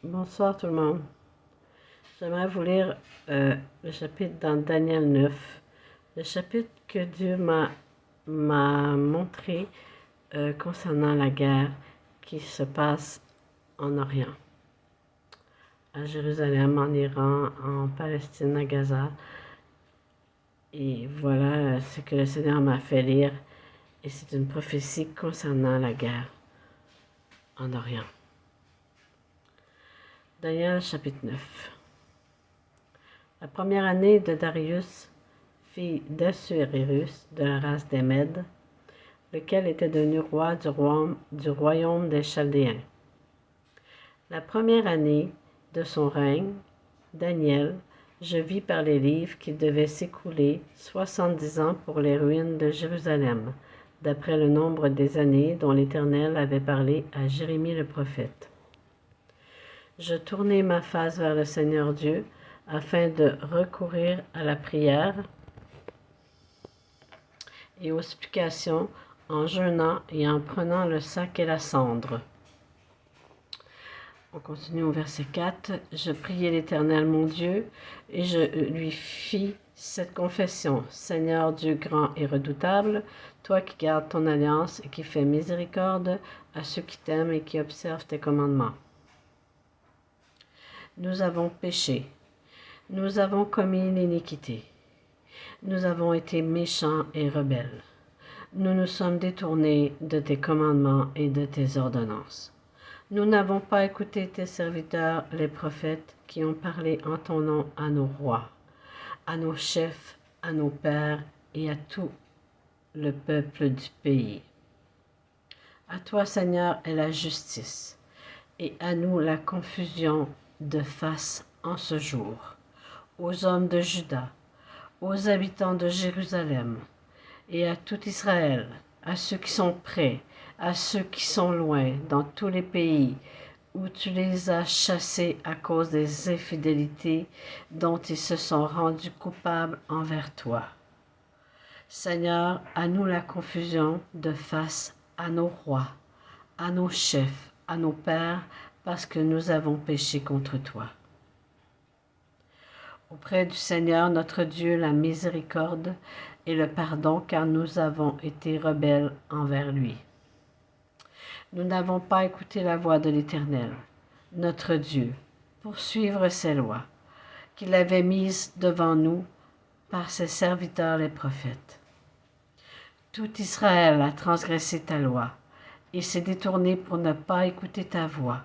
Bonsoir tout le monde. J'aimerais vous lire le chapitre dans Daniel 9, le chapitre que Dieu m'a montré concernant la guerre qui se passe en Orient, à Jérusalem, en Iran, en Palestine, à Gaza. Et voilà ce que le Seigneur m'a fait lire, et c'est une prophétie concernant la guerre en Orient. Daniel chapitre 9. La première année de Darius, fils d'Assuérus, de la race des Mèdes, lequel était devenu roi du royaume des Chaldéens. La première année de son règne, Daniel, je vis par les livres qu'il devait s'écouler 70 ans pour les ruines de Jérusalem, d'après le nombre des années dont l'Éternel avait parlé à Jérémie le prophète. Je tournai ma face vers le Seigneur Dieu, afin de recourir à la prière et aux supplications en jeûnant et en prenant le sac et la cendre. On continue au verset 4. Je priai l'Éternel mon Dieu et je lui fis cette confession. Seigneur Dieu grand et redoutable, toi qui gardes ton alliance et qui fais miséricorde à ceux qui t'aiment et qui observent tes commandements. Nous avons péché. Nous avons commis l'iniquité. Nous avons été méchants et rebelles. Nous nous sommes détournés de tes commandements et de tes ordonnances. Nous n'avons pas écouté tes serviteurs, les prophètes, qui ont parlé en ton nom à nos rois, à nos chefs, à nos pères et à tout le peuple du pays. À toi, Seigneur, est la justice, et à nous la confusion de face en ce jour. Aux hommes de Juda, aux habitants de Jérusalem, et à tout Israël, à ceux qui sont près, à ceux qui sont loin, dans tous les pays où tu les as chassés à cause des infidélités dont ils se sont rendus coupables envers toi. Seigneur, à nous la confusion de face à nos rois, à nos chefs, à nos pères, parce que nous avons péché contre toi. Auprès du Seigneur notre Dieu la miséricorde et le pardon, car nous avons été rebelles envers lui. Nous n'avons pas écouté la voix de l'Éternel, notre Dieu, pour suivre ses lois, qu'il avait mises devant nous par ses serviteurs les prophètes. Tout Israël a transgressé ta loi et s'est détourné pour ne pas écouter ta voix,